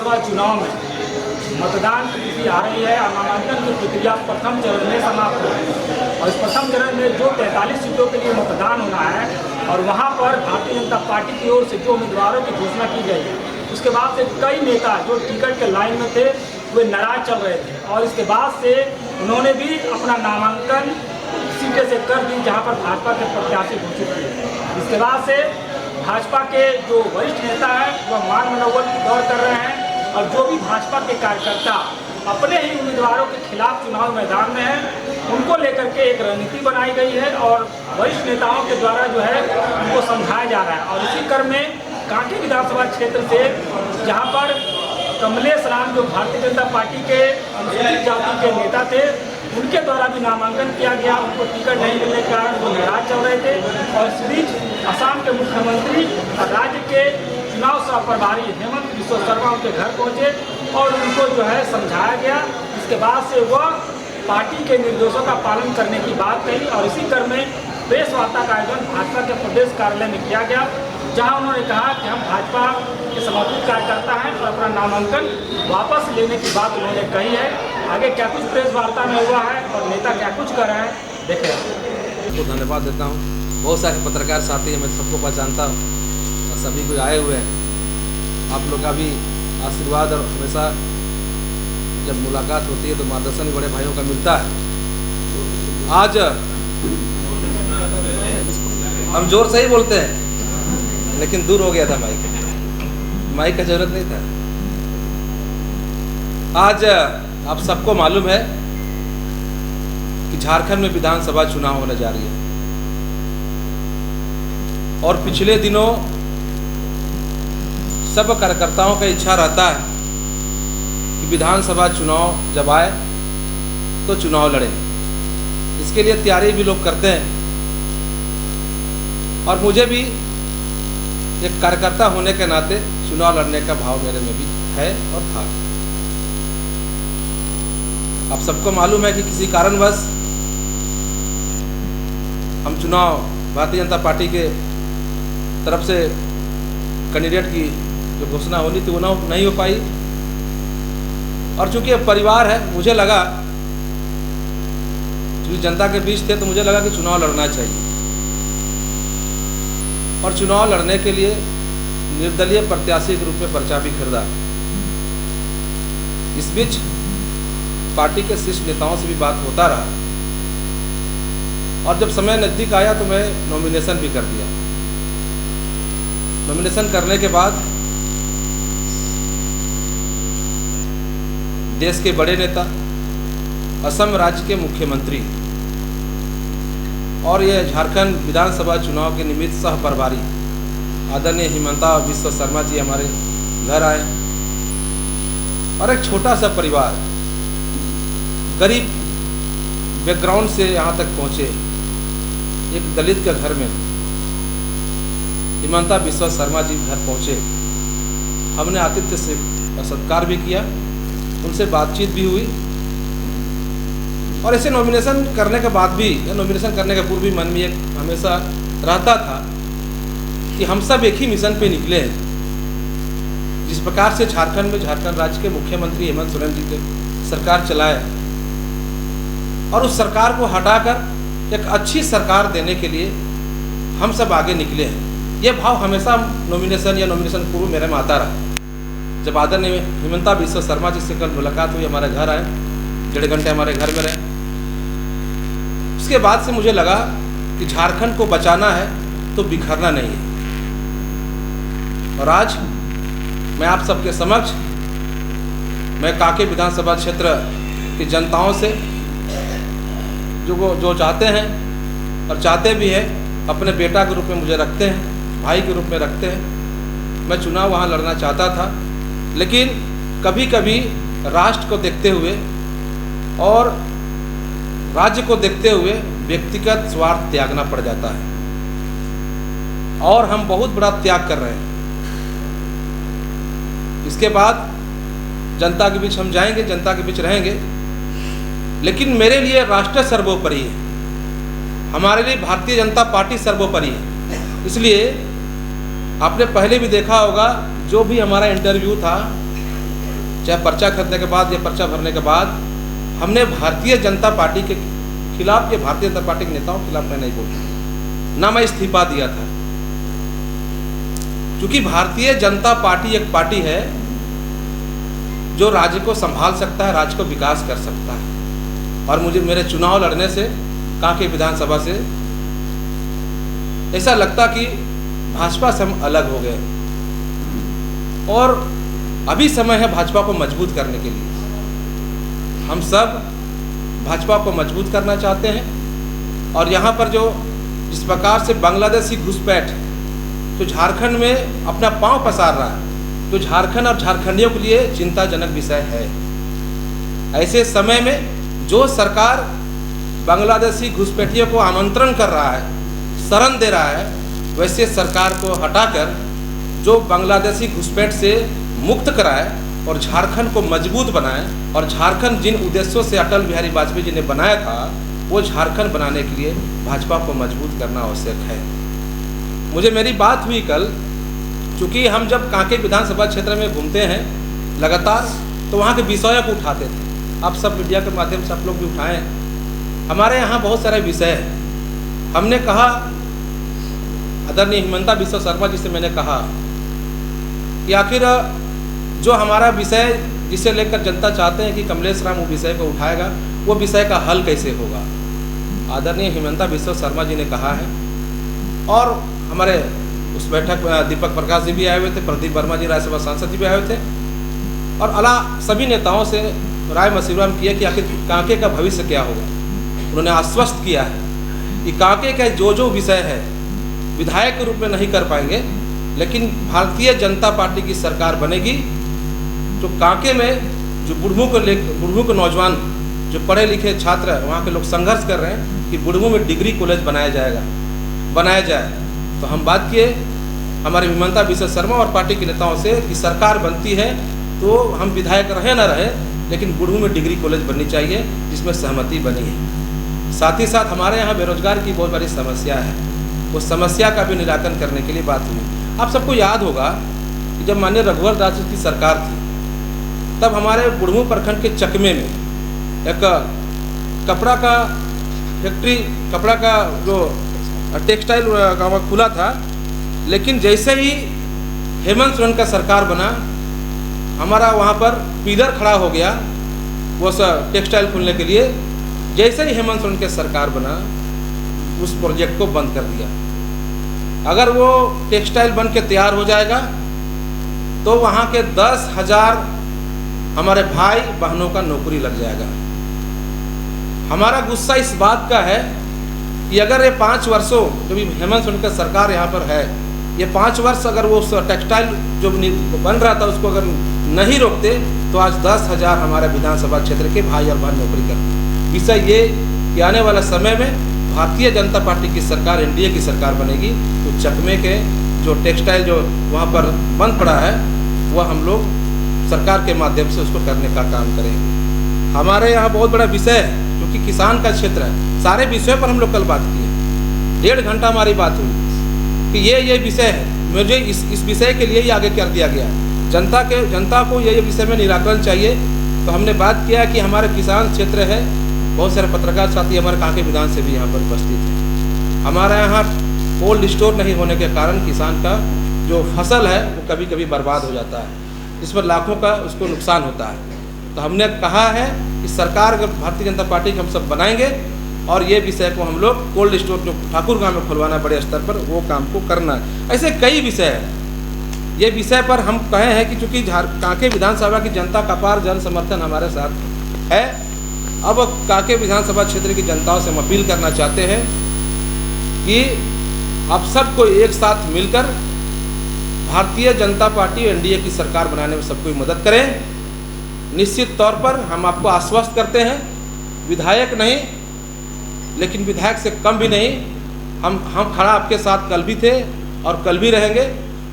विधानसभा चुनाव में मतदान की तिथि आ रही है और नामांकन की प्रक्रिया प्रथम चरण में समाप्त हुई और इस प्रथम चरण में जो 43 सीटों के लिए मतदान होना है और वहां पर भारतीय जनता पार्टी की ओर से जो उम्मीदवारों की घोषणा की गई है, उसके बाद से कई नेता जो टिकट के लाइन में थे वे नाराज चल रहे थे और इसके बाद से उन्होंने भी अपना नामांकन सीटें से कर दी जहां पर भाजपा के प्रत्याशी घोषित किए। इसके बाद से भाजपा के जो वरिष्ठ नेता हैं वह मान मनोबल की दौड़ कर रहे हैं और जो भी भाजपा के कार्यकर्ता अपने ही उम्मीदवारों के खिलाफ चुनाव मैदान में हैं, उनको लेकर के एक रणनीति बनाई गई है और वरिष्ठ नेताओं के द्वारा जो है उनको समझाया जा रहा है। और इसी क्रम में कांके विधानसभा क्षेत्र से जहां पर कमलेश राम जो भारतीय जनता पार्टी के अनुसूचित जाति के नेता थे, उनके द्वारा भी नामांकन किया गया। उनको टिकट नहीं मिलने के कारण वो नाराज चल रहे थे और इस बीच असम के मुख्यमंत्री और राज्य के चुनाव सह प्रभारी हेमंत बिस्वा शर्मा उनके घर पहुंचे और उनको जो है समझाया गया। इसके बाद से वह पार्टी के निर्देशों का पालन करने की बात कही और इसी क्रम में प्रेस वार्ता का आयोजन भाजपा के प्रदेश कार्यालय में किया गया, जहां उन्होंने कहा कि हम भाजपा के समर्पित कार्यकर्ता हैं और अपना नामांकन वापस लेने की बात उन्होंने कही है। आगे क्या कुछ प्रेस वार्ता में हुआ है और नेता क्या कुछ कर रहे हैं, देखें। तो धन्यवाद देता हूँ। बहुत सारे पत्रकार साथी हैं, मैं सबको पहचानता हूँ और सभी को आए हुए हैं। आप लोग का भी आशीर्वाद और हमेशा जब मुलाकात होती है तो मार्गदर्शन बड़े भाइयों का मिलता है। आज हम जोर से ही बोलते हैं लेकिन दूर हो गया था माइक का जरूरत नहीं था। आज आप सबको मालूम है कि झारखंड में विधानसभा चुनाव होने जा रही है और पिछले दिनों सब कार्यकर्ताओं का इच्छा रहता है कि विधानसभा चुनाव जब आए तो चुनाव लड़ें। इसके लिए तैयारी भी लोग करते हैं और मुझे भी एक कार्यकर्ता होने के नाते चुनाव लड़ने का भाव मेरे में भी है और था। आप सबको मालूम है कि किसी कारणवश हम चुनाव भारतीय जनता पार्टी के तरफ से कैंडिडेट की जो घोषणा होनी थी वो नहीं हो पाई और चूंकि अब परिवार है, मुझे लगा चूंकि जनता के बीच थे तो मुझे लगा कि चुनाव लड़ना चाहिए और चुनाव लड़ने के लिए निर्दलीय प्रत्याशी के रूप में पर्चा भी खरीदा। इस बीच पार्टी के शीर्ष नेताओं से भी बात होता रहा और जब समय नज़दीक आया तो मैं नॉमिनेशन भी कर दिया। नॉमिनेशन करने के बाद देश के बड़े नेता, असम राज्य के मुख्यमंत्री और ये झारखंड विधानसभा चुनाव के निमित्त सह प्रभारी आदरणीय हिमंता बिस्वा शर्मा जी हमारे घर आए और एक छोटा सा परिवार गरीब बैकग्राउंड से यहाँ तक पहुँचे, एक दलित के घर में हिमंता बिस्वा शर्मा जी घर पहुँचे। हमने आतिथ्य से सत्कार भी किया, उनसे बातचीत भी हुई और ऐसे नॉमिनेशन करने के बाद भी या नॉमिनेशन करने के पूर्व भी मन में एक हमेशा रहता था कि हम सब एक ही मिशन पे निकले हैं। जिस प्रकार से झारखंड में झारखंड राज्य के मुख्यमंत्री हेमंत सोरेन जी के सरकार चलाए और उस सरकार को हटाकर एक अच्छी सरकार देने के लिए हम सब आगे निकले हैं। ये भाव हमेशा नॉमिनेशन या नॉमिनेशन पूर्व मेरे में आता रहा। जब आदरणीय हिमंता बिस्वा शर्मा जी से कल मुलाकात हुई, हमारे घर आए, 1.5 घंटे हमारे घर में रहे, उसके बाद से मुझे लगा कि झारखंड को बचाना है तो बिखरना नहीं है। और आज मैं आप सबके समक्ष मैं कांके विधानसभा क्षेत्र की जनताओं से जो चाहते हैं और चाहते भी हैं, अपने बेटा के रूप में मुझे रखते हैं, भाई के रूप में रखते हैं। मैं चुनाव वहाँ लड़ना चाहता था लेकिन कभी कभी राष्ट्र को देखते हुए और राज्य को देखते हुए व्यक्तिगत स्वार्थ त्यागना पड़ जाता है और हम बहुत बड़ा त्याग कर रहे हैं। इसके बाद जनता के बीच हम जाएंगे, जनता के बीच रहेंगे, लेकिन मेरे लिए राष्ट्र सर्वोपरि है, हमारे लिए भारतीय जनता पार्टी सर्वोपरि है। इसलिए आपने पहले भी देखा होगा जो भी हमारा इंटरव्यू था चाहे पर्चा खरीदने के बाद या पर्चा भरने के बाद, हमने भारतीय जनता पार्टी के खिलाफ या भारतीय जनता पार्टी के नेताओं के खिलाफ मैं नहीं बोला, ना मैं इस्तीफा दिया था। क्योंकि भारतीय जनता पार्टी एक पार्टी है जो राज्य को संभाल सकता है, राज्य को विकास कर सकता है। और मुझे मेरे चुनाव लड़ने से, कांके विधानसभा से ऐसा लगता कि भाजपा से हम अलग हो गए और अभी समय है भाजपा को मजबूत करने के लिए। हम सब भाजपा को मजबूत करना चाहते हैं और यहाँ पर जो जिस प्रकार से बांग्लादेशी घुसपैठ जो झारखंड में अपना पांव पसार रहा है, तो झारखंड और झारखंडियों के लिए चिंताजनक विषय है। ऐसे समय में जो सरकार बांग्लादेशी घुसपैठियों को आमंत्रण कर रहा है, शरण दे रहा है, वैसे सरकार को हटाकर जो बांग्लादेशी घुसपैठ से मुक्त कराए और झारखंड को मजबूत बनाए और झारखंड जिन उद्देश्यों से अटल बिहारी वाजपेयी जी ने बनाया था वो झारखंड बनाने के लिए भाजपा को मजबूत करना आवश्यक है। मुझे मेरी बात हुई कल, चूँकि हम जब कांके विधानसभा क्षेत्र में घूमते हैं लगातार, तो वहाँ के विषयों को उठाते थे। आप सब मीडिया के माध्यम से आप लोग भी उठाएं। हमारे यहाँ बहुत सारे विषय हैं। हमने कहा, आदरणीय हिमंता बिस्वा शर्मा जी से मैंने कहा कि आखिर जो हमारा विषय जिसे लेकर जनता चाहते हैं कि कमलेश राम वो विषय को उठाएगा, वो विषय का हल कैसे होगा। आदरणीय हिमंता बिस्वा शर्मा जी ने कहा है और हमारे उस बैठक में दीपक प्रकाश जी भी आए हुए थे, प्रदीप वर्मा जी राज्यसभा सांसद जी भी आए हुए थे और अला सभी नेताओं से राय मशविरा किया कि आखिर कांके का भविष्य क्या होगा। उन्होंने आश्वस्त किया है कि कांके का जो विषय है विधायक के रूप में नहीं कर पाएंगे, लेकिन भारतीय जनता पार्टी की सरकार बनेगी जो कांके में जो बुढ़मू के नौजवान जो पढ़े लिखे छात्र हैं, वहाँ के लोग संघर्ष कर रहे हैं कि बुढ़मू में डिग्री कॉलेज बनाया जाए। तो हम बात किए हमारे हिमंता बिस्वा शर्मा और पार्टी के नेताओं से कि सरकार बनती है तो हम विधायक रहे ना रहे, लेकिन बुढ़मू में डिग्री कॉलेज बननी चाहिए, जिसमें सहमति बनी है। साथ ही साथ हमारे यहाँ बेरोजगार की बहुत बड़ी समस्या है, उस समस्या का भी निराकरण करने के लिए बात हुई। आप सबको याद होगा कि जब माननीय रघुवर दास जी की सरकार थी, तब हमारे बुढ़मू प्रखंड के चकमे में एक कपड़ा का फैक्ट्री, कपड़ा का जो टेक्सटाइल का खुला था, लेकिन जैसे ही हेमंत सोरेन का सरकार बना, हमारा वहाँ पर पिलर खड़ा हो गया वो टेक्सटाइल खुलने के लिए। जैसे ही हेमंत सोरेन की सरकार बना, उस प्रोजेक्ट को बंद कर दिया। अगर वो टेक्सटाइल बन के तैयार हो जाएगा तो वहाँ के 10,000 हमारे भाई बहनों का नौकरी लग जाएगा। हमारा गुस्सा इस बात का है कि अगर ये 5 वर्षों जो भी हेमंत सोरेन की सरकार यहाँ पर है, ये 5 वर्ष अगर वो टेक्सटाइल जो बन रहा था उसको अगर नहीं रोकते तो आज 10,000 हमारे विधानसभा क्षेत्र के भाई और बहन नौकरी करते। विषय ये कि आने वाला समय में भारतीय जनता पार्टी की सरकार, एनडीए की सरकार बनेगी तो चकमे के जो टेक्सटाइल जो वहाँ पर बंद पड़ा है वह हम लोग सरकार के माध्यम से उसको करने का काम करेंगे। हमारे यहाँ बहुत बड़ा विषय है क्योंकि किसान का क्षेत्र है, सारे विषयों पर हम लोग कल बात किए, 1.5 घंटा हमारी बात हुई कि ये विषय है, मुझे इस विषय के लिए ही आगे कर दिया गया। जनता को ये विषय में निराकरण चाहिए। तो हमने बात किया कि हमारे किसान क्षेत्र है, बहुत सारे पत्रकार साथी हमारे कांके विधान से भी यहाँ पर उपस्थित हैं। हमारे यहाँ कोल्ड स्टोर नहीं होने के कारण किसान का जो फसल है वो कभी कभी बर्बाद हो जाता है, इस पर लाखों का उसको नुकसान होता है। तो हमने कहा है कि सरकार अगर भारतीय जनता पार्टी के हम सब बनाएंगे और ये विषय को हम लोग कोल्ड स्टोर जो ठाकुर गाँव में खुलवाना बड़े स्तर पर, वो काम को करना है। ऐसे कई विषय हैं। ये विषय पर हम कहे हैं कि चूँकि कांके विधानसभा की जनता का अपार जन समर्थन हमारे साथ है, अब कांके विधानसभा क्षेत्र की जनताओं से हम अपील करना चाहते हैं कि आप सबको एक साथ मिलकर भारतीय जनता पार्टी एनडीए की सरकार बनाने में सबको मदद करें। निश्चित तौर पर हम आपको आश्वस्त करते हैं, विधायक नहीं लेकिन विधायक से कम भी नहीं, हम खड़ा आपके साथ कल भी थे और कल भी रहेंगे।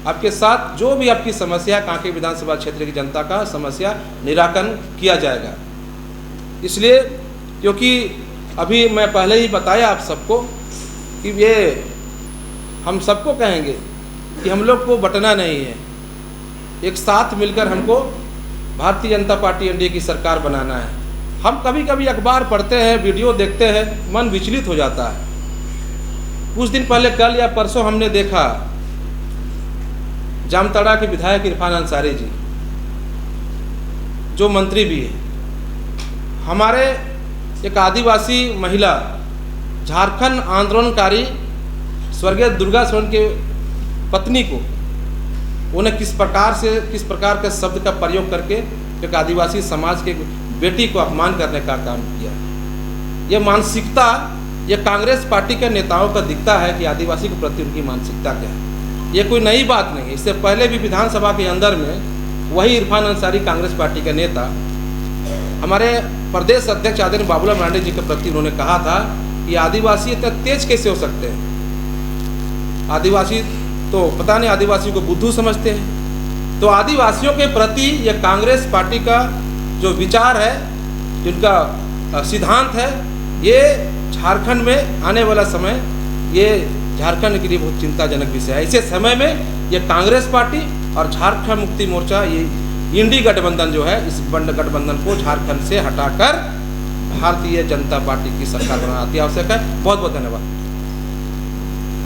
आपके साथ जो भी आपकी समस्या, कांके विधानसभा क्षेत्र की जनता का समस्या निराकरण किया जाएगा। इसलिए क्योंकि अभी मैं पहले ही बताया आप सबको कि ये हम सबको कहेंगे कि हम लोग को बटना नहीं है, एक साथ मिलकर हमको भारतीय जनता पार्टी एनडीए की सरकार बनाना है। हम कभी कभी अखबार पढ़ते हैं, वीडियो देखते हैं, मन विचलित हो जाता है। कुछ दिन पहले, कल या परसों, हमने देखा जामताड़ा के विधायक इरफान अंसारी जी, जो मंत्री भी है, हमारे एक आदिवासी महिला, झारखंड आंदोलनकारी स्वर्गीय दुर्गा सोरेन के पत्नी को उन्हें किस प्रकार के शब्द का प्रयोग करके एक आदिवासी समाज के बेटी को अपमान करने का काम किया। ये मानसिकता, ये कांग्रेस पार्टी के नेताओं का दिखता है कि आदिवासी के प्रति उनकी मानसिकता क्या है। ये कोई नई बात नहीं है। इससे पहले भी विधानसभा के अंदर में वही इरफान अंसारी, कांग्रेस पार्टी के नेता, हमारे प्रदेश अध्यक्ष आदरणीय बाबूलाल मरांडी जी के प्रति उन्होंने कहा था कि आदिवासी इतना तेज कैसे हो सकते हैं, आदिवासी तो पता नहीं आदिवासियों को बुद्धू समझते हैं। तो आदिवासियों के प्रति ये कांग्रेस पार्टी का जो विचार है, जिनका सिद्धांत है, ये झारखंड में आने वाला समय ये झारखंड के लिए बहुत चिंताजनक विषय है। ऐसे समय में ये कांग्रेस पार्टी और झारखंड मुक्ति मोर्चा, ये इंडी गठबंधन जो है, इस गठबंधन को झारखंड से हटाकर भारतीय जनता पार्टी की सरकार बनाना अति आवश्यक है। बहुत बहुत धन्यवाद।